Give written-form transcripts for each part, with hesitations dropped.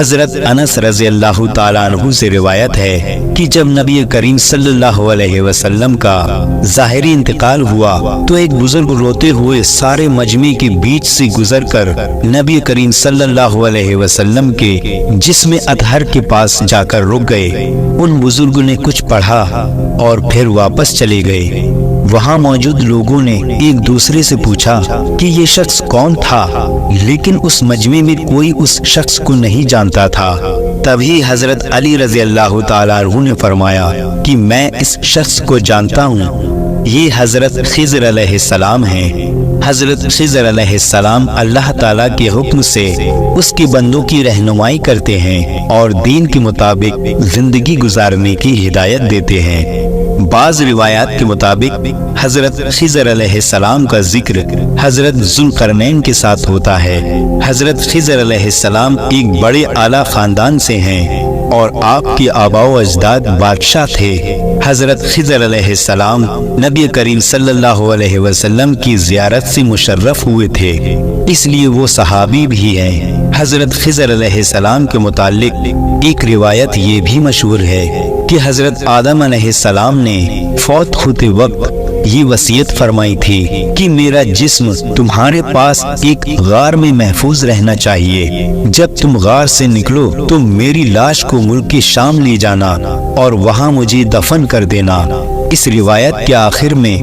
حضرت انس رضی اللہ تعالیٰ عنہ سے روایت ہے کہ جب نبی کریم صلی اللہ علیہ وسلم کا ظاہری انتقال ہوا تو ایک بزرگ روتے ہوئے سارے مجمع کے بیچ سے گزر کر نبی کریم صلی اللہ علیہ وسلم کے جسم اطہر کے پاس جا کر رک گئے۔ ان بزرگوں نے کچھ پڑھا اور پھر واپس چلے گئے۔ وہاں موجود لوگوں نے ایک دوسرے سے پوچھا کہ یہ شخص کون تھا، لیکن اس مجمع میں کوئی اس شخص کو نہیں جانتا تھا۔ تبھی حضرت علی رضی اللہ تعالیٰ عنہ نے فرمایا کہ میں اس شخص کو جانتا ہوں، یہ حضرت خضر علیہ السلام ہیں۔ حضرت خضر علیہ السلام اللہ تعالیٰ کے حکم سے اس کے بندوں کی رہنمائی کرتے ہیں اور دین کے مطابق زندگی گزارنے کی ہدایت دیتے ہیں۔ بعض روایات کے مطابق حضرت خضر علیہ السلام کا ذکر حضرت ذوالقرنین کے ساتھ ہوتا ہے۔ حضرت خضر علیہ السلام ایک بڑے اعلیٰ خاندان سے ہیں اور آپ کے آباء و اجداد بادشاہ تھے۔ حضرت خضر علیہ السلام نبی کریم صلی اللہ علیہ وسلم کی زیارت سے مشرف ہوئے تھے، اس لیے وہ صحابی بھی ہیں۔ حضرت خضر علیہ السلام کے متعلق ایک روایت یہ بھی مشہور ہے کہ حضرت آدم علیہ السلام نے فوت ہوتے وقت یہ وصیت فرمائی تھی کہ میرا جسم تمہارے پاس ایک غار میں محفوظ رہنا چاہیے، جب تم غار سے نکلو تو میری لاش کو ملک شام لے جانا اور وہاں مجھے دفن کر دینا۔ اس روایت کے آخر میں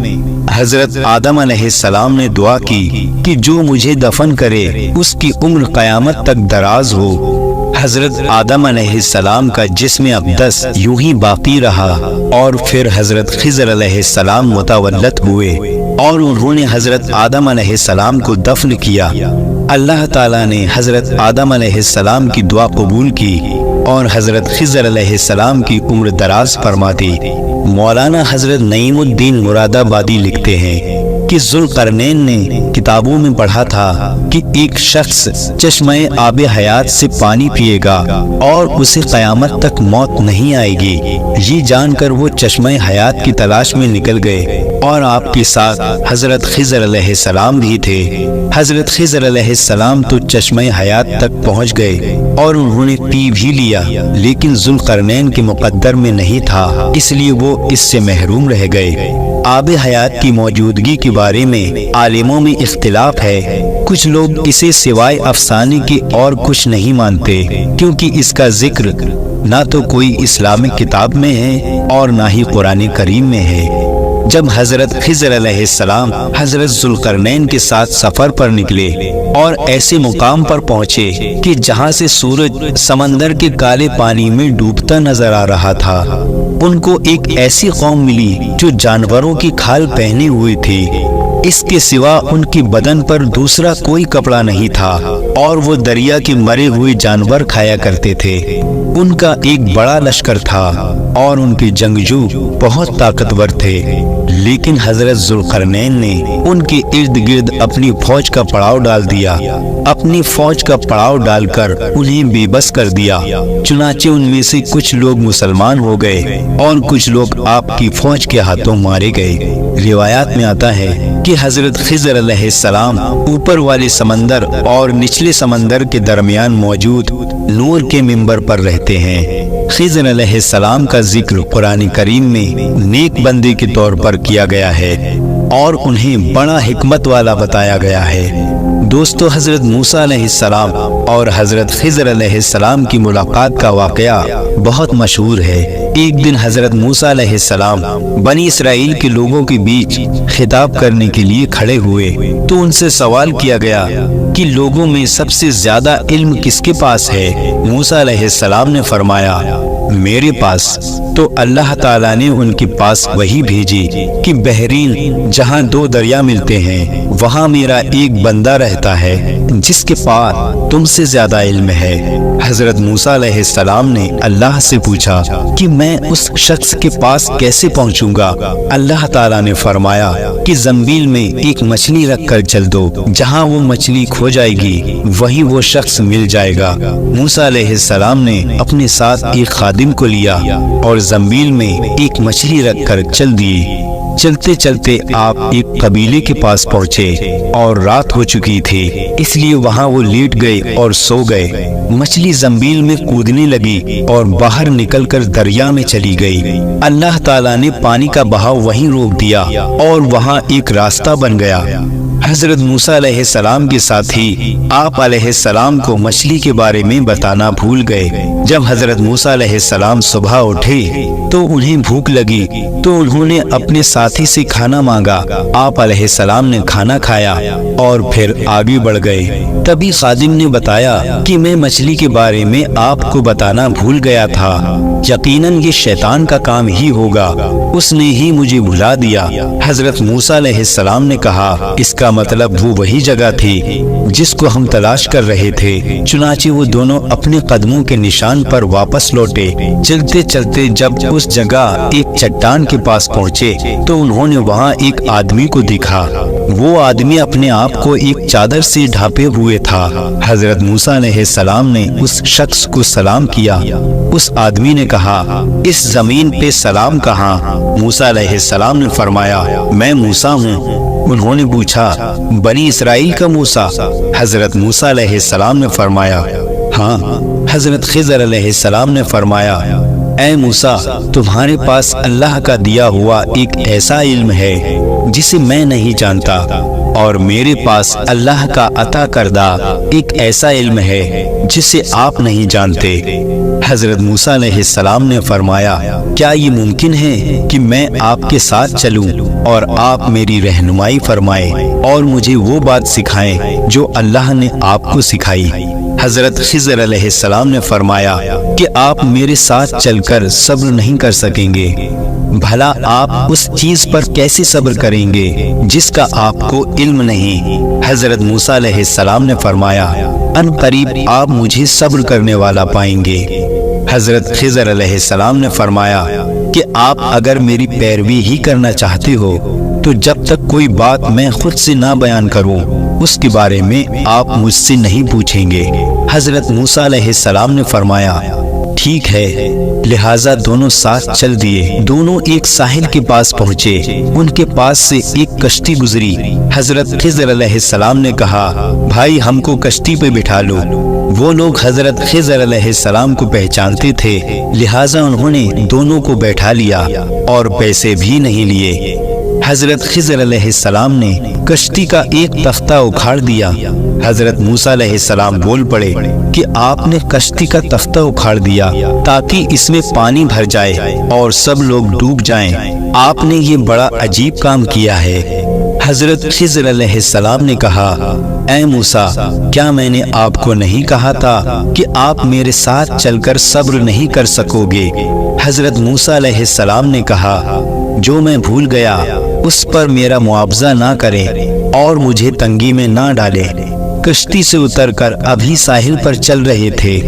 حضرت آدم علیہ السلام نے دعا کی کہ جو مجھے دفن کرے اس کی عمر قیامت تک دراز ہو۔ حضرت آدم علیہ السلام کا جسم اقدس یوں ہی باقی رہا اور پھر حضرت خضر علیہ السلام متولد ہوئے اور انہوں نے حضرت آدم علیہ السلام کو دفن کیا۔ اللہ تعالیٰ نے حضرت آدم علیہ السلام کی دعا قبول کی اور حضرت خضر علیہ السلام کی عمر دراز فرما دی۔ مولانا حضرت نعیم الدین مراد آبادی لکھتے ہیں کہ ذوالقرنین نے کتابوں میں پڑھا تھا کہ ایک شخص چشمہ آب حیات سے پانی پیے گا اور اسے قیامت تک موت نہیں آئے گی۔ یہ جان کر وہ چشمہ حیات کی تلاش میں نکل گئے اور آپ کے ساتھ حضرت خضر علیہ السلام بھی تھے۔ حضرت خضر علیہ السلام تو چشمہ حیات تک پہنچ گئے اور انہوں نے پی بھی لیا، لیکن ذوالقرنین کے مقدر میں نہیں تھا، اس لیے وہ اس سے محروم رہ گئے۔ آب حیات کی موجودگی کے بارے میں عالموں میں اختلاف ہے۔ کچھ لوگ اسے سوائے افسانے کے اور کچھ نہیں مانتے، کیونکہ اس کا ذکر نہ تو کوئی اسلامک کتاب میں ہے اور نہ ہی قرآن کریم میں ہے۔ جب حضرت خضر علیہ السلام حضرت ذوالقرنین کے ساتھ سفر پر نکلے اور ایسے مقام پر پہنچے کہ جہاں سے سورج سمندر کے کالے پانی میں ڈوبتا نظر آ رہا تھا، ان کو ایک ایسی قوم ملی جو جانوروں کی کھال پہنے ہوئے تھی، اس کے سوا ان کے بدن پر دوسرا کوئی کپڑا نہیں تھا اور وہ دریا کے مرے ہوئے جانور کھایا کرتے تھے۔ ان کا ایک بڑا لشکر تھا اور ان کے جنگجو بہت طاقتور تھے، لیکن حضرت ذوالقرنین نے ان کے ارد گرد اپنی فوج کا پڑاؤ ڈال دیا۔ اپنی فوج کا پڑاؤ ڈال کر انہیں بے بس کر دیا، چنانچہ ان میں سے کچھ لوگ مسلمان ہو گئے اور کچھ لوگ آپ کی فوج کے ہاتھوں مارے گئے۔ روایات میں آتا ہے کہ حضرت خضر علیہ السلام اوپر والے سمندر اور نچلے سمندر کے درمیان موجود نور کے منبر پر رہتے ہیں۔ خضر علیہ السلام کا ذکر قرآن کریم میں نیک بندے کے طور پر کیا گیا ہے اور انہیں بڑا حکمت والا بتایا گیا ہے۔ دوستو، حضرت موسیٰ علیہ السلام اور حضرت خضر علیہ السلام کی ملاقات کا واقعہ بہت مشہور ہے۔ ایک دن حضرت موسیٰ علیہ السلام بنی اسرائیل کے لوگوں کے بیچ خطاب کرنے کے لیے کھڑے ہوئے تو ان سے سوال کیا گیا کہ لوگوں میں سب سے زیادہ علم کس کے پاس ہے؟ موسیٰ علیہ السلام نے فرمایا، میرے پاس۔ تو اللہ تعالیٰ نے ان کے پاس وحی بھیجی کہ بحرین جہاں دو دریا ملتے ہیں وہاں میرا ایک بندہ رہتا ہے جس کے پاس تم سے زیادہ علم ہے۔ حضرت موسیٰ علیہ السلام نے اللہ سے پوچھا کہ میں اس شخص کے پاس کیسے پہنچوں گا؟ اللہ تعالیٰ نے فرمایا کہ زنبیل میں ایک مچھلی رکھ کر چل دو، جہاں وہ مچھلی کھو جائے گی وہیں وہ شخص مل جائے گا۔ موسیٰ علیہ السلام نے اپنے ساتھ ایک خادم کو لیا اور زنبیل میں ایک مچھلی رکھ کر چل دی۔ چلتے چلتے آپ ایک قبیلے کے پاس پہنچے اور رات ہو چکی تھی، اس لیے وہاں وہ لیٹ گئے اور سو گئے۔ مچھلی زنبیل میں کودنے لگی اور باہر نکل کر دریا میں چلی گئی۔ اللہ تعالیٰ نے پانی کا بہاؤ وہیں روک دیا اور وہاں ایک راستہ بن گیا۔ حضرت موسیٰ علیہ السلام کے ساتھی آپ علیہ السلام کو مچھلی کے بارے میں بتانا بھول گئے۔ جب حضرت موسیٰ علیہ السلام صبح اٹھے تو انہیں بھوک لگی تو انہوں نے اپنے ساتھی سے کھانا مانگا۔ آپ علیہ السلام نے کھانا کھایا اور پھر آگے بڑھ گئے۔ تبھی خادم نے بتایا کہ میں مچھلی کے بارے میں آپ کو بتانا بھول گیا تھا، یقیناً یہ شیطان کا کام ہی ہوگا، اس نے ہی مجھے بھلا دیا۔ حضرت موسیٰ علیہ السلام نے کہا، اس کا مطلب وہ وہی جگہ تھی جس کو ہم تلاش کر رہے تھے۔ چنانچہ وہ دونوں اپنے قدموں کے نشان پر واپس لوٹے۔ چلتے چلتے جب اس جگہ ایک چٹان کے پاس پہنچے تو انہوں نے وہاں ایک آدمی کو دیکھا۔ وہ آدمی اپنے آپ کو ایک چادر سے ڈھانپے ہوئے تھا۔ حضرت موسیٰ علیہ السلام نے اس شخص کو سلام کیا۔ اس آدمی نے کہا، اس زمین پہ سلام کہاں؟ موسیٰ علیہ السلام نے فرمایا، میں موسیٰ ہوں۔ انہوں نے پوچھا، بنی اسرائیل کا موسیٰ؟ حضرت موسیٰ علیہ السلام نے فرمایا، ہاں۔ حضرت خضر علیہ السلام نے فرمایا، اے موسیٰ، تمہارے پاس اللہ کا دیا ہوا ایک ایسا علم ہے جسے میں نہیں جانتا، اور میرے پاس اللہ کا عطا کردہ ایک ایسا علم ہے جسے آپ نہیں جانتے۔ حضرت موسیٰ علیہ السلام نے فرمایا، کیا یہ ممکن ہے کہ میں آپ کے ساتھ چلوں اور آپ میری رہنمائی فرمائیں اور مجھے وہ بات سکھائیں جو اللہ نے آپ کو سکھائی؟ حضرت خضر علیہ السلام نے فرمایا کہ آپ میرے ساتھ چل کر صبر نہیں کر سکیں گے، بھلا آپ اس چیز پر کیسے صبر کریں گے جس کا آپ کو علم نہیں؟ حضرت موسیٰ علیہ السلام نے فرمایا، ان قریب آپ مجھے صبر کرنے والا پائیں گے۔ حضرت خضر علیہ السلام نے فرمایا کہ آپ اگر میری پیروی ہی کرنا چاہتے ہو تو جب تک کوئی بات میں خود سے نہ بیان کروں اس کے بارے میں آپ مجھ سے نہیں پوچھیں گے۔ حضرت موسیٰ علیہ السلام نے فرمایا، ٹھیک ہے۔ لہٰذا دونوں ساتھ چل دیے۔ دونوں ایک ساحل کے پاس پہنچے، ان کے پاس سے ایک کشتی گزری۔ حضرت خضر علیہ السلام نے کہا، بھائی ہم کو کشتی پہ بٹھا لو۔ وہ لوگ حضرت خضر علیہ السلام کو پہچانتے تھے، لہٰذا انہوں نے دونوں کو بیٹھا لیا اور پیسے بھی نہیں لیے۔ حضرت خضر علیہ السلام نے کشتی کا ایک تختہ اکھاڑ دیا۔ حضرت موسیٰ علیہ السلام بول پڑے کہ آپ نے کشتی کا تختہ اکھاڑ دیا تاکہ اس میں پانی بھر جائے اور سب لوگ ڈوب جائیں۔ آپ نے یہ بڑا عجیب کام کیا ہے۔ حضرت خضر علیہ السلام نے کہا، اے موسیٰ، کیا میں نے آپ کو نہیں کہا تھا کہ آپ میرے ساتھ چل کر صبر نہیں کر سکو گے؟ حضرت موسیٰ علیہ السلام نے کہا، جو میں بھول گیا اس پر میرا معاوضہ نہ کرے اور مجھے تنگی میں نہ ڈالے۔ کشتی سے اتر کر ابھی ساحل پر چل رہے تھے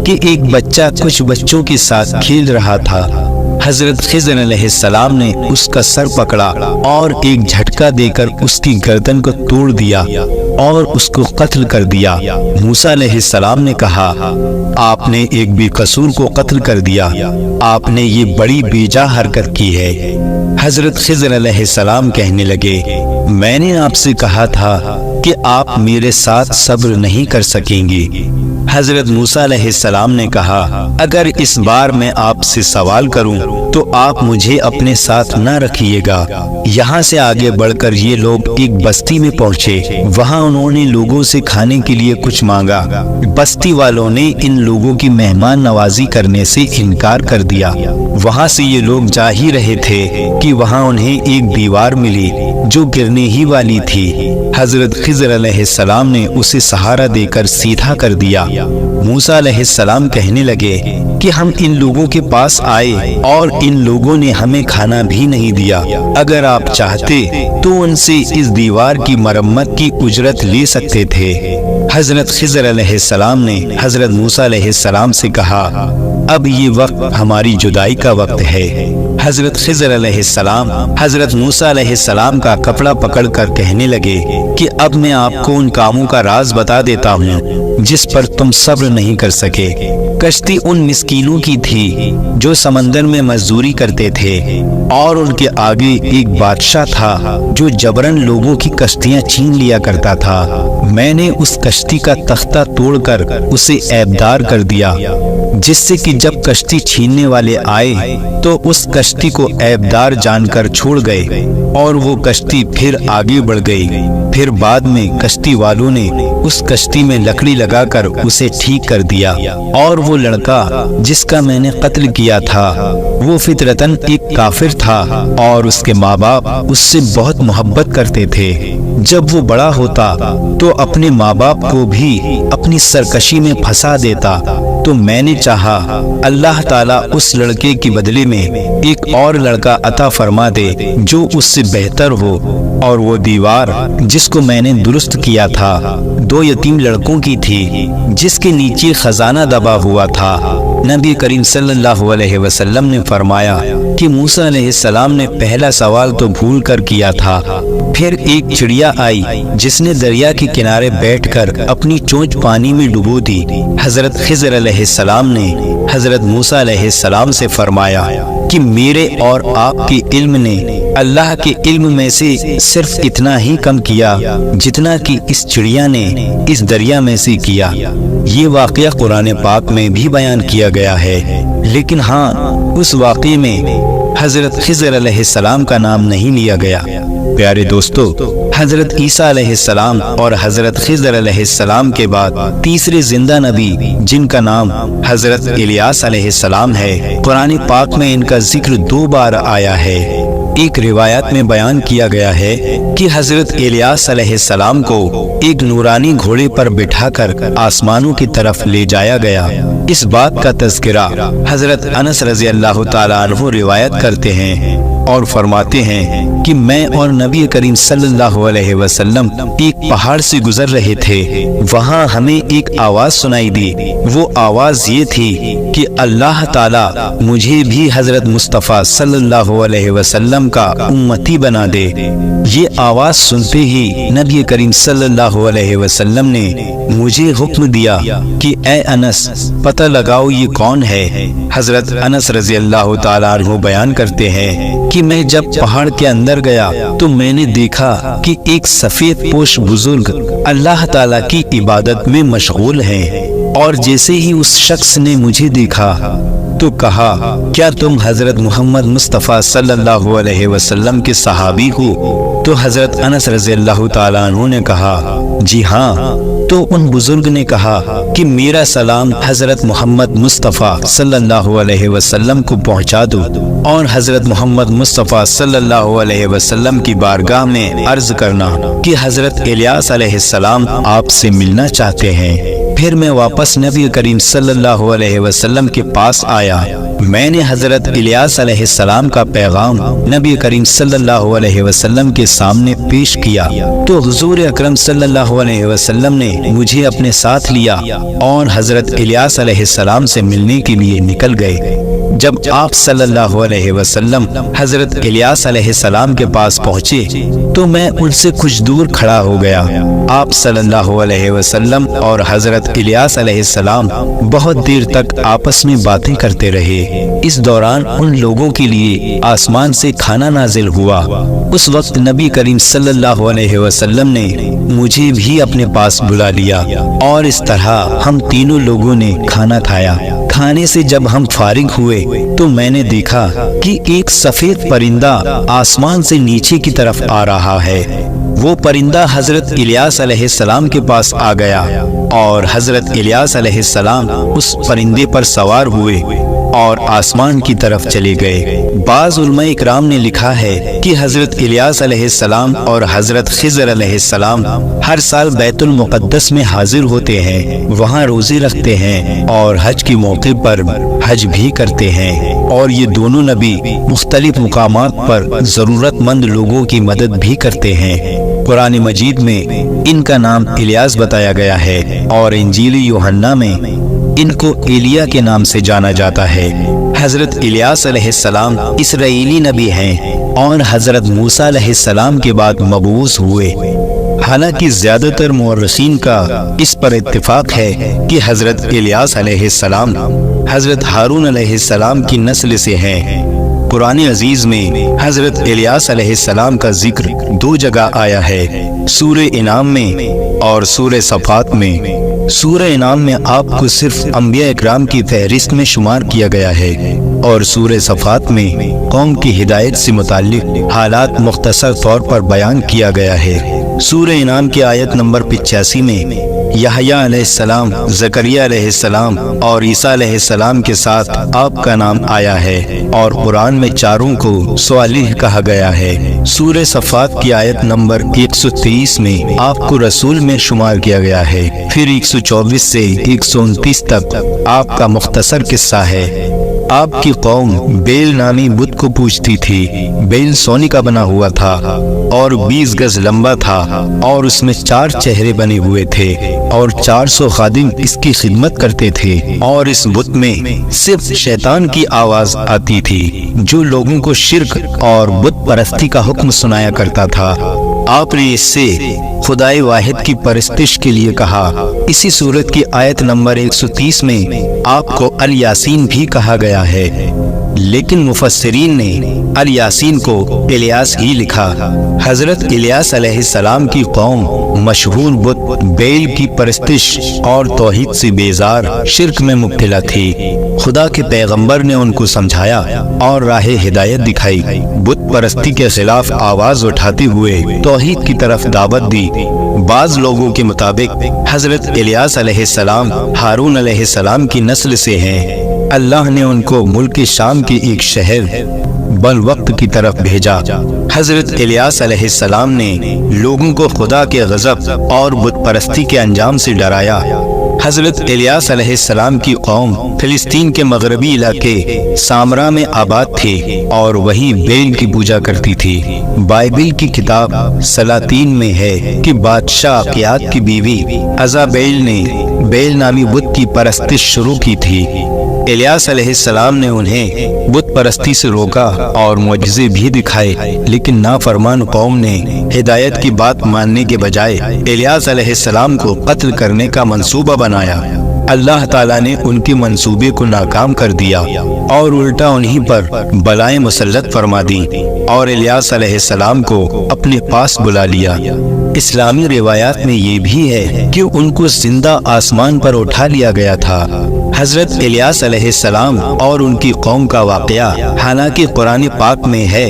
کہ ایک بچہ کچھ بچوں کے ساتھ کھیل رہا تھا۔ حضرت خضر علیہ السلام نے اس کا سر پکڑا اور ایک جھٹکا دے کر اس کی گردن کو توڑ دیا اور اس کو قتل کر دیا۔ موسیٰ علیہ السلام نے کہا، آپ نے ایک بے قصور کو قتل کر دیا، آپ نے یہ بڑی بیجا حرکت کی ہے۔ حضرت خضر علیہ السلام کہنے لگے، میں نے آپ سے کہا تھا کہ آپ میرے ساتھ صبر نہیں کر سکیں گے۔ حضرت موسیٰ علیہ السلام نے کہا، اگر اس بار میں آپ سے سوال کروں تو آپ مجھے اپنے ساتھ نہ رکھیے گا۔ یہاں سے آگے بڑھ کر یہ لوگ ایک بستی میں پہنچے۔ وہاں انہوں نے لوگوں سے کھانے کے لیے کچھ مانگا۔ بستی والوں نے ان لوگوں کی مہمان نوازی کرنے سے انکار کر دیا۔ وہاں سے یہ لوگ جا ہی رہے تھے کہ وہاں انہیں ایک دیوار ملی جو گرنے ہی والی تھی۔ حضرت خضر علیہ السلام نے اسے سہارا دے کر سیدھا کر دیا۔ موسیٰ علیہ السلام کہنے لگے کہ ہم ان لوگوں کے پاس آئے اور ان لوگوں نے ہمیں کھانا بھی نہیں دیا۔ اگر آپ چاہتے تو ان سے اس دیوار کی مرمت کی اجرت لے سکتے تھے۔ حضرت خضر علیہ السلام نے حضرت موسیٰ علیہ السلام سے کہا، اب یہ وقت ہماری جدائی کا وقت ہے۔ حضرت خضر علیہ السلام حضرت موسیٰ علیہ السلام کا کپڑا پکڑ کر کہنے لگے کہ اب میں آپ کو ان کاموں کا راز بتا دیتا ہوں جس پر تم صبر نہیں کر سکے۔ کشتی ان مسکینوں کی تھی جو سمندر میں مزدوری کرتے تھے، اور ان کے آگے ایک بادشاہ تھا جو جبرن لوگوں کی کشتیاں چھین لیا کرتا تھا۔ میں نے اس کشتی کا تختہ توڑ کر اسے عیبدار کر دیا، جس سے کہ جب کشتی چھیننے والے آئے تو اس کشتی کو عیبدار جان کر چھوڑ گئے، اور وہ کشتی پھر آگے بڑھ گئی۔ پھر بعد میں کشتی والوں نے اس کشتی میں لکڑی لگا کر اسے ٹھیک کر دیا، اور وہ لڑکا جس کا میں نے قتل کیا تھا وہ فطرتاً ایک کافر تھا، اور اس کے ماں باپ اس سے بہت محبت کرتے تھے۔ جب وہ بڑا ہوتا تو اپنے ماں باپ کو بھی اپنی سرکشی میں پھنسا دیتا، تو میں نے چاہا اللہ تعالیٰ اس لڑکے کے بدلے میں ایک اور لڑکا عطا فرما دے جو اس سے بہتر ہو، اور وہ دیوار جس کو میں نے درست کیا تھا 2 یتیم لڑکوں کی تھی، جس کے نیچے خزانہ دبا ہوا تھا۔ نبی کریم صلی اللہ علیہ وسلم نے فرمایا کہ موسیٰ علیہ السلام نے پہلا سوال تو بھول کر کیا تھا۔ پھر ایک چڑیا آئی جس نے دریا کے کنارے بیٹھ کر اپنی چونچ پانی میں ڈبو دی۔ حضرت خضر علیہ السلام نے حضرت موسیٰ علیہ السلام سے فرمایا کہ میرے اور آپ کے علم نے اللہ کے علم میں سے صرف اتنا ہی کم کیا جتنا کہ اس چڑیا نے اس دریا میں سے کیا۔ یہ واقعہ قرآن پاک میں بھی بیان کیا گیا ہے، لیکن ہاں اس واقعے میں حضرت خضر علیہ السلام کا نام نہیں لیا گیا۔ پیارے دوستو، حضرت عیسیٰ علیہ السلام اور حضرت خضر علیہ السلام کے بعد تیسرے زندہ نبی جن کا نام حضرت الیاس علیہ السلام ہے، قرآن پاک میں ان کا ذکر 2 بار آیا ہے۔ ایک روایت میں بیان کیا گیا ہے کہ حضرت الیاس علیہ السلام کو ایک نورانی گھوڑے پر بٹھا کر آسمانوں کی طرف لے جایا گیا۔ اس بات کا تذکرہ حضرت انس رضی اللہ تعالیٰ عنہ روایت کرتے ہیں اور فرماتے ہیں کہ میں اور نبی کریم صلی اللہ علیہ وسلم ایک پہاڑ سے گزر رہے تھے، وہاں ہمیں ایک آواز سنائی دی۔ وہ آواز یہ تھی کہ اللہ تعالیٰ مجھے بھی حضرت مصطفیٰ صلی اللہ علیہ وسلم کا امتی بنا دے۔ یہ آواز سنتے ہی نبی کریم صلی اللہ علیہ وسلم نے مجھے حکم دیا کہ اے انس پتہ لگاؤ یہ کون ہے۔ حضرت انس رضی اللہ تعالیٰ عنہ بیان کرتے ہیں کہ میں جب پہاڑ کے اندر گیا تو میں نے دیکھا کہ ایک سفید پوش بزرگ اللہ تعالیٰ کی عبادت میں مشغول ہیں، اور جیسے ہی اس شخص نے مجھے دیکھا تو کہا کیا تم حضرت محمد مصطفیٰ صلی اللہ علیہ وسلم کے صحابی ہو؟ تو حضرت انس رضی اللہ تعالیٰ عنہ نے کہا جی ہاں۔ تو ان بزرگ نے کہا کہ میرا سلام حضرت محمد مصطفیٰ صلی اللہ علیہ وسلم کو پہنچا دو، اور حضرت محمد مصطفیٰ صلی اللہ علیہ وسلم کی بارگاہ میں عرض کرنا کہ حضرت الیاس علیہ السلام آپ سے ملنا چاہتے ہیں۔ پھر میں واپس نبی کریم صلی اللہ علیہ وسلم کے پاس آیا۔ میں نے حضرت الیاس علیہ السلام کا پیغام نبی کریم صلی اللہ علیہ وسلم کے سامنے پیش کیا، تو حضور اکرم صلی اللہ علیہ وسلم نے مجھے اپنے ساتھ لیا اور حضرت الیاس علیہ السلام سے ملنے کے لیے نکل گئے۔ جب آپ صلی اللہ علیہ وسلم حضرت الیاس علیہ السلام کے پاس پہنچے تو میں ان سے کچھ دور کھڑا ہو گیا۔ آپ صلی اللہ علیہ وسلم اور حضرت الیاس علیہ السلام بہت دیر تک آپس میں باتیں کرتے رہے۔ اس دوران ان لوگوں کے لیے آسمان سے کھانا نازل ہوا۔ اس وقت نبی کریم صلی اللہ علیہ وسلم نے مجھے بھی اپنے پاس بلا لیا، اور اس طرح ہم تینوں لوگوں نے کھانا کھایا۔ کھانے سے جب ہم فارغ ہوئے تو میں نے دیکھا کہ ایک سفید پرندہ آسمان سے نیچے کی طرف آ رہا ہے۔ وہ پرندہ حضرت الیاس علیہ السلام کے پاس آ گیا، اور حضرت الیاس علیہ السلام اس پرندے پر سوار ہوئے اور آسمان کی طرف چلے گئے۔ بعض علماء اکرام نے لکھا ہے کہ حضرت الیاس علیہ السلام اور حضرت خضر علیہ السلام ہر سال بیت المقدس میں حاضر ہوتے ہیں، وہاں روزے رکھتے ہیں اور حج کے موقع پر حج بھی کرتے ہیں، اور یہ دونوں نبی مختلف مقامات پر ضرورت مند لوگوں کی مدد بھی کرتے ہیں۔ قرآن مجید میں ان کا نام الیاس بتایا گیا ہے، اور انجیل یوحنا میں ان کو ایلیا کے نام سے جانا جاتا ہے۔ حضرت الیاس علیہ السلام اسرائیلی نبی ہیں اور حضرت موسیٰ علیہ السلام کے بعد مبعوث ہوئے۔ حالانکہ زیادہ تر مورخین کا اس پر اتفاق ہے کہ حضرت الیاس علیہ السلام حضرت ہارون علیہ السلام کی نسل سے ہیں۔ قرآن عزیز میں حضرت الیاس علیہ السلام کا ذکر 2 جگہ آیا ہے، سورہ انعام میں اور سورہ صفات میں۔ سورہ انعام میں آپ کو صرف انبیاء اکرام کی فہرست میں شمار کیا گیا ہے، اور سورہ صفات میں قوم کی ہدایت سے متعلق حالات مختصر طور پر بیان کیا گیا ہے۔ سورہ انعام کی آیت نمبر 85 میں یحییٰ علیہ السلام، زکریہ علیہ السلام اور عیسیٰ علیہ السلام کے ساتھ آپ کا نام آیا ہے، اور قرآن میں چاروں کو صالح کہا گیا ہے۔ سورہ صفات کی آیت نمبر 123 میں آپ کو رسول میں شمار کیا گیا ہے۔ پھر 124 سے 129 تک آپ کا مختصر قصہ ہے۔ آپ کی قوم بیل نامی بت کو پوجتی تھی۔ بیل سونے کا بنا ہوا تھا اور 20 گز لمبا تھا، اور اس میں 4 چہرے بنے ہوئے تھے، اور 400 خادم اس کی خدمت کرتے تھے، اور اس بت میں صرف شیطان کی آواز آتی تھی جو لوگوں کو شرک اور بت پرستی کا حکم سنایا کرتا تھا۔ آپ نے اس سے خدائے واحد کی پرستش کے لیے کہا۔ اسی سورت کی آیت نمبر 130 میں آپ کو الیاسین بھی کہا گیا ہے، لیکن مفسرین نے الیاسین کو الیاس ہی لکھا۔ حضرت الیاس علیہ السلام کی قوم مشہور بت بیل کی پرستش اور توحید سے بیزار شرک میں مبتلا تھی۔ خدا کے پیغمبر نے ان کو سمجھایا اور راہ ہدایت دکھائی۔ بت پرستی کے خلاف آواز اٹھاتے ہوئے توحید کی طرف دعوت دی۔ بعض لوگوں کے مطابق حضرت الیاس علیہ السلام ہارون علیہ السلام کی نسل سے ہیں۔ اللہ نے ان کو ملک شام کے ایک شہر بلوقت کی طرف بھیجا۔ حضرت الیاس علیہ السلام نے لوگوں کو خدا کے غضب اور بت پرستی کے انجام سے ڈرایا۔ حضرت الیاس علیہ السلام کی قوم فلسطین کے مغربی علاقے سامرا میں آباد تھی اور وہیں بیل کی پوجا کرتی تھی۔ بائبل کی کتاب سلاطین میں ہے کہ بادشاہ عقیات کی بیوی عزابیل نے بیل نامی بت کی پرستش شروع کی تھی۔ الیاس علیہ السلام نے انہیں بت پرستی سے روکا اور معجزے بھی دکھائے، لیکن نافرمان قوم نے ہدایت کی بات ماننے کے بجائے الیاس علیہ السلام کو قتل کرنے کا منصوبہ بنایا۔ اللہ تعالیٰ نے ان کے منصوبے کو ناکام کر دیا اور الٹا انہی پر بلائیں مسلط فرما دی اور الیاس علیہ السلام کو اپنے پاس بلا لیا۔ اسلامی روایات میں یہ بھی ہے کہ ان کو زندہ آسمان پر اٹھا لیا گیا تھا۔ حضرت الیاس علیہ السلام اور ان کی قوم کا واقعہ حالانکہ قرآن پاک میں ہے،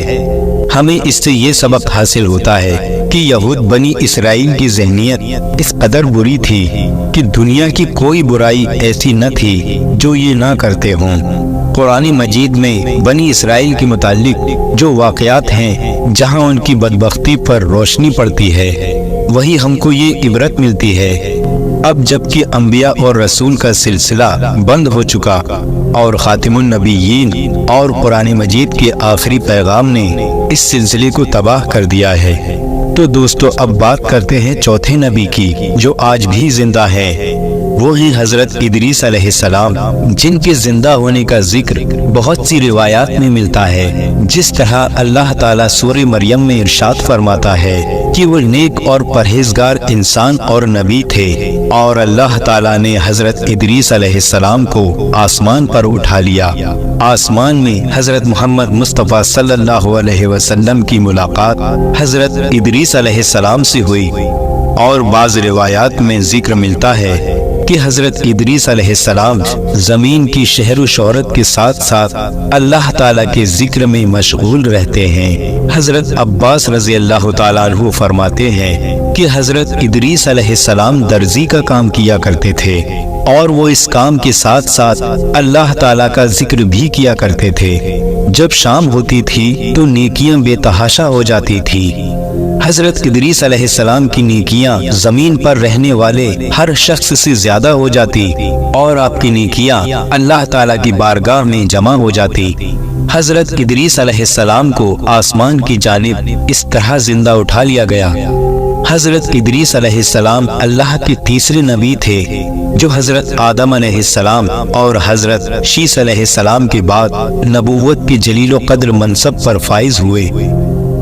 ہمیں اس سے یہ سبق حاصل ہوتا ہے کہ یہود بنی اسرائیل کی ذہنیت اس قدر بری تھی کہ دنیا کی کوئی برائی ایسی نہ تھی جو یہ نہ کرتے ہوں۔ قرآن مجید میں بنی اسرائیل کے متعلق جو واقعات ہیں جہاں ان کی بدبختی پر روشنی پڑتی ہے، وہی ہم کو یہ عبرت ملتی ہے۔ اب جبکہ انبیاء اور رسول کا سلسلہ بند ہو چکا اور خاتم النبیین اور قرآن مجید کے آخری پیغام نے اس سلسلے کو تباہ کر دیا ہے، تو دوستو اب بات کرتے ہیں چوتھے نبی کی جو آج بھی زندہ ہے۔ وہ ہیں حضرت ادریس علیہ السلام، جن کے زندہ ہونے کا ذکر بہت سی روایات میں ملتا ہے۔ جس طرح اللہ تعالیٰ سورہ مریم میں ارشاد فرماتا ہے کہ وہ نیک اور پرہیزگار انسان اور نبی تھے، اور اللہ تعالیٰ نے حضرت ادریس علیہ السلام کو آسمان پر اٹھا لیا۔ آسمان میں حضرت محمد مصطفیٰ صلی اللہ علیہ وسلم کی ملاقات حضرت ادریس علیہ السلام سے ہوئی، اور بعض روایات میں ذکر ملتا ہے کہ حضرت ادریس علیہ السلام زمین کی شہر و شہرت کے ساتھ ساتھ اللہ تعالیٰ کے ذکر میں مشغول رہتے ہیں۔ حضرت عباس رضی اللہ تعالیٰ عنہ فرماتے ہیں کہ حضرت ادریس علیہ السلام درزی کا کام کیا کرتے تھے، اور وہ اس کام کے ساتھ ساتھ اللہ تعالیٰ کا ذکر بھی کیا کرتے تھے۔ جب شام ہوتی تھی تو نیکیاں بے تحاشا ہو جاتی تھی۔ حضرت ادریس علیہ السلام کی نیکیاں زمین پر رہنے والے ہر شخص سے زیادہ ہو جاتی، اور آپ کی نیکیاں اللہ تعالیٰ کی بارگاہ میں جمع ہو جاتی۔ حضرت ادریس علیہ السلام کو آسمان کی جانب اس طرح زندہ اٹھا لیا گیا۔ حضرت ادریس علیہ السلام اللہ کے تیسرے نبی تھے۔ جو حضرت آدم علیہ السلام اور حضرت شیس علیہ السلام کے بعد نبوت کی جلیل و قدر منصب پر فائز ہوئے۔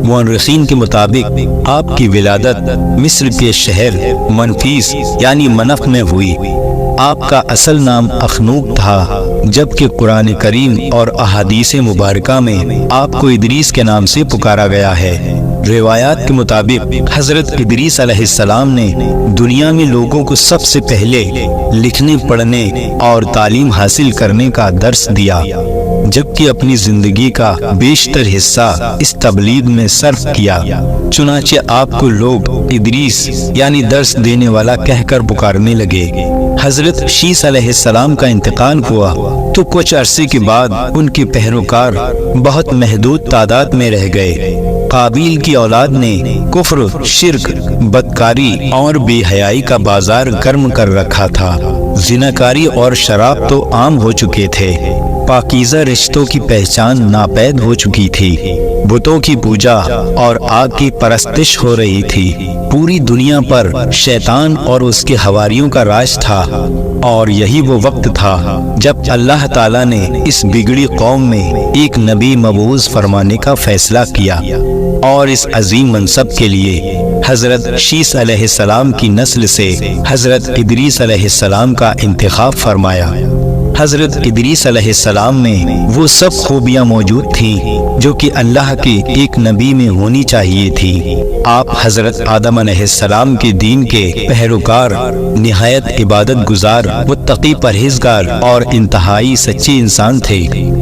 مورخین کے مطابق آپ کی ولادت مصر کے شہر منفیس یعنی منف میں ہوئی۔ آپ کا اصل نام اخنوق تھا، جبکہ قرآن کریم اور احادیث مبارکہ میں آپ کو ادریس کے نام سے پکارا گیا ہے۔ روایات کے مطابق حضرت ادریس علیہ السلام نے دنیا میں لوگوں کو سب سے پہلے لکھنے پڑھنے اور تعلیم حاصل کرنے کا درس دیا، جبکہ اپنی زندگی کا بیشتر حصہ اس تبلیغ میں صرف کیا۔ چنانچہ آپ کو لوگ ادریس یعنی درس دینے والا کہہ کر پکارنے لگے۔ حضرت شیس علیہ السلام کا انتقال ہوا تو کچھ عرصے کے بعد ان کے پیروکار بہت محدود تعداد میں رہ گئے۔ قابیل کی اولاد نے کفر، شرک، بدکاری اور بے حیائی کا بازار گرم کر رکھا تھا۔ زناکاری اور شراب تو عام ہو چکے تھے۔ پاکیزہ رشتوں کی پہچان ناپید ہو چکی تھی۔ بتوں کی پوجا اور آگ کی پرستش ہو رہی تھی۔ پوری دنیا پر شیطان اور اس کے حواریوں کا راج تھا، اور یہی وہ وقت تھا جب اللہ تعالیٰ نے اس بگڑی قوم میں ایک نبی مبعوث فرمانے کا فیصلہ کیا، اور اس عظیم منصب کے لیے حضرت شیس علیہ السلام کی نسل سے حضرت ادریس علیہ السلام کا انتخاب فرمایا۔ حضرت ادریس علیہ السلام میں وہ سب خوبیاں موجود تھیں جو کہ اللہ کے ایک نبی میں ہونی چاہیے تھی۔ آپ حضرت آدم علیہ السلام کے دین کے پیروکار، نہایت عبادت گزار، متقی پرہیزگار اور انتہائی سچے انسان تھے۔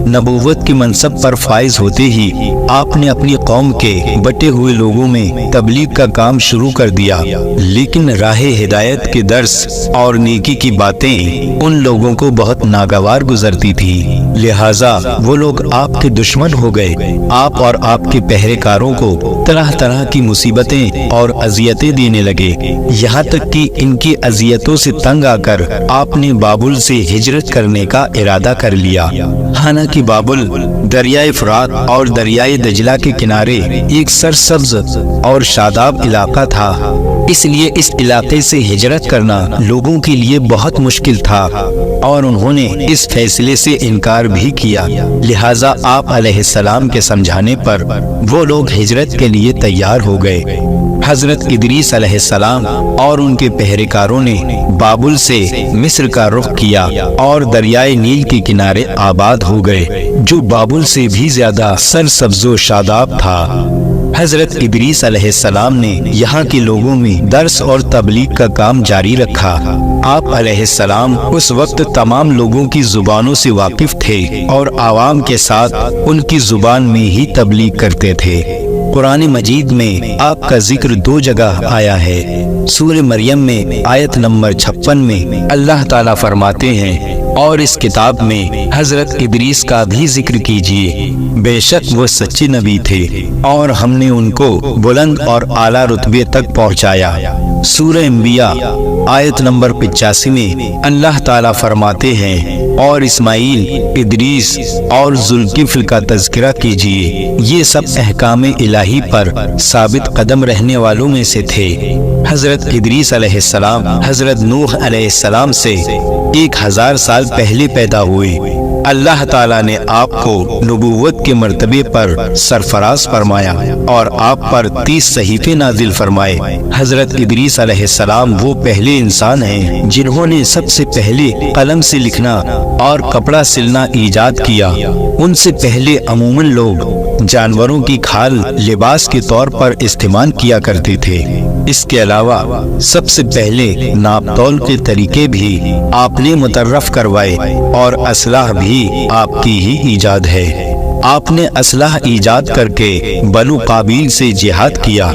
نبوت کے منصب پر فائز ہوتے ہی آپ نے اپنی قوم کے بٹے ہوئے لوگوں میں تبلیغ کا کام شروع کر دیا، لیکن راہ ہدایت کے درس اور نیکی کی باتیں ان لوگوں کو بہت ناگوار گزرتی تھی، لہٰذا وہ لوگ آپ کے دشمن ہو گئے۔ آپ اور آپ کے پہریکاروں کو طرح طرح کی مصیبتیں اور اذیتیں دینے لگے، یہاں تک کہ ان کی اذیتوں سے تنگ آ کر آپ نے بابل سے ہجرت کرنے کا ارادہ کر لیا۔ حالانکہ بابل دریائے فرات اور دریائے دجلہ کے کنارے ایک سرسبز اور شاداب علاقہ تھا، اس لیے اس علاقے سے ہجرت کرنا لوگوں کے لیے بہت مشکل تھا، اور انہوں نے اس فیصلے سے انکار بھی کیا۔ لہٰذا آپ علیہ السلام کے سمجھانے پر وہ لوگ ہجرت کے لیے تیار ہو گئے۔ حضرت ادریس علیہ السلام اور ان کے پہریکاروں نے بابل سے مصر کا رخ کیا اور دریائے نیل کے کنارے آباد ہو گئے، جو بابل سے بھی زیادہ سرسبز و شاداب تھا۔ حضرت ادریس علیہ السلام نے یہاں کے لوگوں میں درس اور تبلیغ کا کام جاری رکھا۔ آپ علیہ السلام اس وقت تمام لوگوں کی زبانوں سے واقف تھے اور عوام کے ساتھ ان کی زبان میں ہی تبلیغ کرتے تھے۔ قرآن مجید میں آپ کا ذکر 2 جگہ آیا ہے۔ سورہ مریم میں آیت نمبر 56 میں اللہ تعالیٰ فرماتے ہیں، اور اس کتاب میں حضرت ادریس کا بھی ذکر کیجیے، بے شک وہ سچے نبی تھے اور ہم نے ان کو بلند اور اعلیٰ رتبے تک پہنچایا۔ سورہ انبیاء آیت نمبر 85 میں اللہ تعالیٰ فرماتے ہیں، اور اسماعیل، ادریس اور ذوالکفل کا تذکرہ کیجیے، یہ سب احکام الہی پر ثابت قدم رہنے والوں میں سے تھے۔ حضرت ادریس علیہ السلام حضرت نوح علیہ السلام سے 1000 سال پہلے پیدا ہوئے۔ اللہ تعالیٰ نے آپ کو نبوت کے مرتبے پر سرفراز فرمایا اور آپ پر 30 صحیفے نازل فرمائے۔ حضرت ادریس علیہ السلام وہ پہلے انسان ہیں جنہوں نے سب سے پہلے قلم سے لکھنا اور کپڑا سلنا ایجاد کیا۔ ان سے پہلے عموماً لوگ جانوروں کی کھال لباس کے طور پر استعمال کیا کرتے تھے۔ اس کے علاوہ سب سے پہلے ناپ تول کے طریقے بھی آپ نے متعارف کروائے اور اسلحہ بھی آپ کی ہی ایجاد ہے۔ آپ نے اسلحہ ایجاد کر کے بنو قابیل سے جہاد کیا۔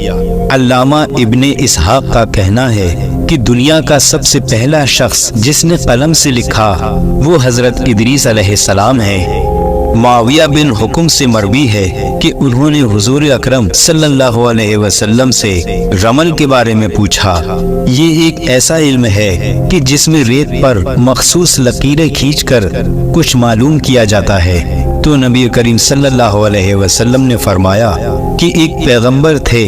علامہ ابن اسحاق کا کہنا ہے کہ دنیا کا سب سے پہلا شخص جس نے قلم سے لکھا وہ حضرت ادریس علیہ السلام ہے۔ معاویہ بن حکم سے مروی ہے کہ انہوں نے حضور اکرم صلی اللہ علیہ وسلم سے رمل کے بارے میں پوچھا۔ یہ ایک ایسا علم ہے کہ جس میں ریت پر مخصوص لکیریں کھینچ کر کچھ معلوم کیا جاتا ہے۔ تو نبی کریم صلی اللہ علیہ وسلم نے فرمایا کہ ایک پیغمبر تھے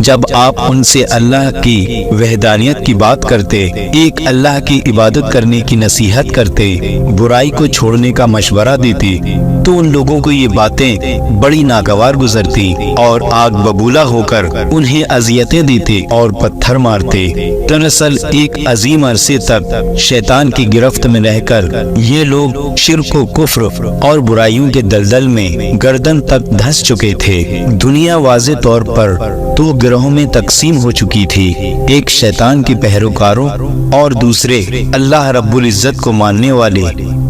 جب آپ ان سے اللہ کی وحدانیت کی بات کرتے، ایک اللہ کی عبادت کرنے کی نصیحت کرتے، برائی کو چھوڑنے کا مشورہ دیتے، تو ان لوگوں کو یہ باتیں بڑی ناگوار گزرتی اور آگ ببولا ہو کر انہیں اذیتیں دیتے اور پتھر مارتے۔ دراصل ایک عظیم عرصے تک شیطان کی گرفت میں رہ کر یہ لوگ شرک و کفر اور برائیوں کے دلدل میں گردن تک دھس چکے تھے۔ دنیا واضح طور پر دو گروہوں میں تقسیم ہو چکی تھی، ایک شیطان کے پیروکاروں اور دوسرے اللہ رب العزت کو ماننے والے۔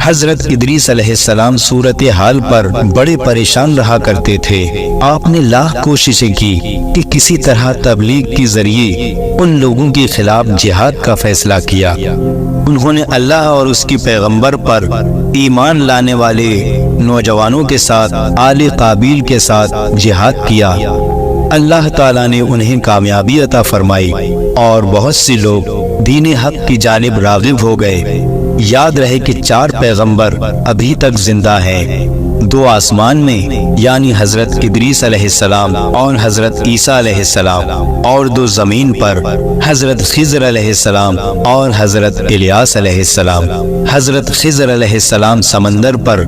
حضرت ادریس علیہ السلام صورتحال پر بڑے پریشان رہا کرتے تھے۔ آپ نے لاکھ کوششیں کی کہ کسی طرح تبلیغ کے ذریعے ان لوگوں کے خلاف جہاد کا فیصلہ کیا۔ انہوں نے اللہ اور اس کے پیغمبر پر ایمان لانے والے نوجوانوں کے ساتھ آل قابیل کے ساتھ جہاد کیا۔ اللہ تعالیٰ نے انہیں کامیابی عطا فرمائی اور بہت سے لوگ دین حق کی جانب راغب ہو گئے۔ یاد رہے کہ 4 پیغمبر ابھی تک زندہ ہیں، 2 آسمان میں یعنی حضرت ادریس علیہ السلام اور حضرت عیسیٰ علیہ السلام، اور 2 زمین پر حضرت خضر علیہ السلام اور حضرت الیاس علیہ السلام۔ حضرت خضر علیہ السلام سمندر پر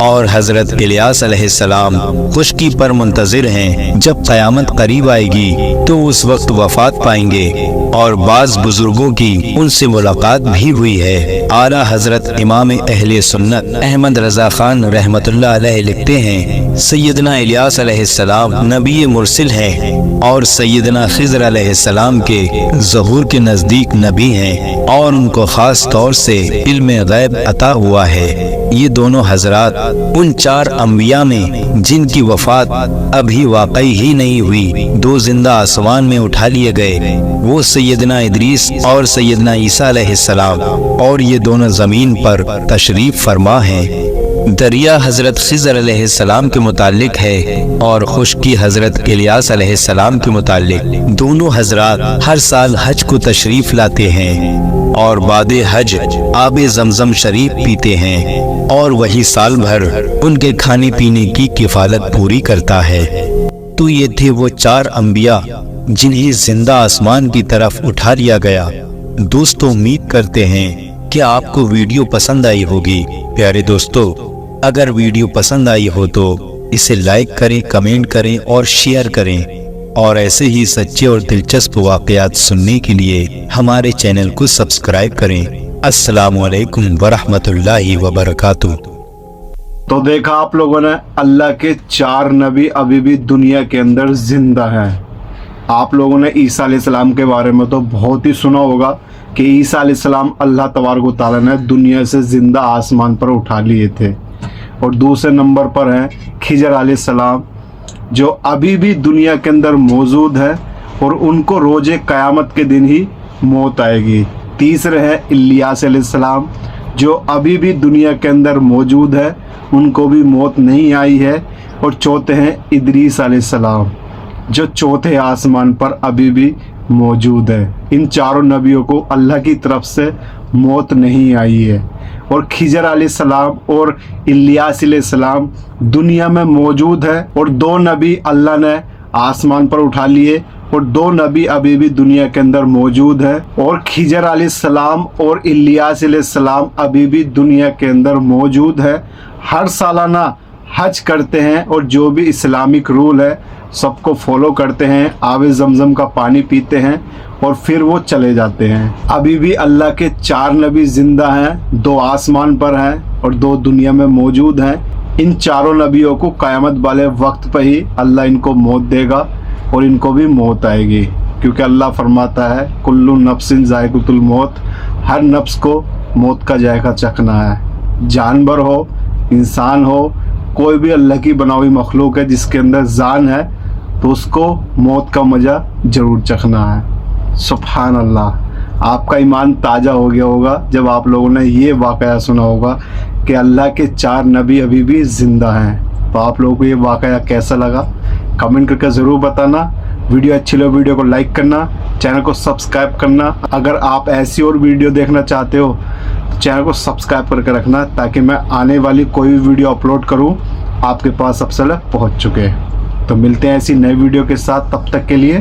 اور حضرت الیاس علیہ السلام خشکی پر منتظر ہیں۔ جب قیامت قریب آئے گی تو اس وقت وفات پائیں گے، اور بعض بزرگوں کی ان سے ملاقات بھی ہوئی ہے۔ اعلیٰ حضرت امام اہل سنت احمد رضا خان رحمۃ اللہ علیہ لکھتے ہیں، سیدنا الیاس علیہ السلام نبی مرسل ہیں اور سیدنا خضر علیہ السلام کے ظہور کے نزدیک نبی ہیں، اور ان کو خاص طور سے علم غیب عطا ہوا ہے۔ یہ دونوں حضرات ان 4 انبیاء میں جن کی وفات ابھی واقعی ہی نہیں ہوئی 2 زندہ آسمان میں اٹھا لیے گئے، وہ سیدنا ادریس اور سیدنا عیسیٰ علیہ السلام، اور یہ دونوں زمین پر تشریف فرما ہیں۔ دریا حضرت خضر علیہ السلام کے متعلق ہے اور خشکی حضرت الیاس علیہ السلام کے متعلق۔ دونوں حضرات ہر سال حج کو تشریف لاتے ہیں اور بعد حج آب زمزم شریف پیتے ہیں، اور وہی سال بھر ان کے کھانے پینے کی کفالت پوری کرتا ہے۔ تو یہ تھے وہ 4 انبیاء جنہیں زندہ آسمان کی طرف اٹھا لیا گیا۔ دوستو، امید کرتے ہیں کہ آپ کو ویڈیو پسند آئی ہوگی۔ پیارے دوستو، اگر ویڈیو پسند آئی ہو تو اسے لائک کریں، کمنٹ کریں اور شیئر کریں، اور ایسے ہی سچے اور دلچسپ واقعات سننے کے لیے ہمارے چینل کو سبسکرائب کریں۔ السلام علیکم ورحمۃ اللہ وبرکاتہ۔ تو دیکھا آپ لوگوں نے، اللہ کے 4 نبی ابھی بھی دنیا کے اندر زندہ ہیں۔ آپ لوگوں نے عیسیٰ علیہ السلام کے بارے میں تو بہت ہی سنا ہوگا کہ عیسیٰ علیہ السلام اللہ تبارک و تعالیٰ نے دنیا سے زندہ آسمان پر اٹھا لیے تھے، اور دوسرے نمبر پر ہیں خضر علیہ السلام جو ابھی بھی دنیا کے اندر موجود ہے، اور ان کو روز قیامت کے دن ہی موت آئے گی۔ تیسرے ہیں الیاس علیہ السلام جو ابھی بھی دنیا کے اندر موجود ہے، ان کو بھی موت نہیں آئی ہے۔ اور چوتھے ہیں ادریس علیہ السلام جو 4تھے آسمان پر ابھی بھی موجود ہے۔ ان 4 نبیوں کو اللہ کی طرف سے موت نہیں آئی ہے، اور خضر علیہ السلام اور الیاس علیہ السلام دنیا میں موجود ہے، اور 2 نبی اللہ نے آسمان پر اٹھا لیے، اور 2 نبی ابھی بھی دنیا کے اندر موجود ہے، اور خضر علیہ السلام اور الیاس علیہ السلام ابھی بھی دنیا کے اندر موجود ہے۔ ہر سالانہ حج کرتے ہیں، اور جو بھی اسلامک رول ہے سب کو فالو کرتے ہیں، آب زمزم کا پانی پیتے ہیں، اور پھر وہ چلے جاتے ہیں۔ ابھی بھی اللہ کے 4 نبی زندہ ہیں، 2 آسمان پر ہیں اور 2 دنیا میں موجود ہیں۔ ان 4 نبیوں کو قیامت والے وقت پہ ہی اللہ ان کو موت دے گا، اور ان کو بھی موت آئے گی، کیونکہ اللہ فرماتا ہے کل نفس ذائقۃ الموت، ہر نفس کو موت کا ذائقہ چکھنا ہے۔ جانور ہو، انسان ہو، کوئی بھی اللہ کی بنائی ہوئی مخلوق ہے جس کے اندر جان ہے، تو اس کو موت کا مزہ ضرور چکھنا ہے۔ سبحان اللہ، آپ کا ایمان تازہ ہو گیا ہوگا جب آپ لوگوں نے یہ واقعہ سنا ہوگا کہ اللہ کے 4 نبی ابھی بھی زندہ ہیں۔ تو آپ لوگوں کو یہ واقعہ کیسا لگا کمنٹ کر کے ضرور بتانا۔ ویڈیو اچھی لگے ویڈیو کو لائک کرنا، چینل کو سبسکرائب کرنا۔ اگر آپ ایسی اور ویڈیو دیکھنا چاہتے ہو تو چینل کو سبسکرائب کر کے رکھنا، تاکہ میں آنے والی کوئی بھی ویڈیو اپلوڈ کروں آپ کے پاس سب سے پہنچ چکے۔ تو ملتے ہیں ایسی نئی ویڈیو کے ساتھ، تب تک کے لیے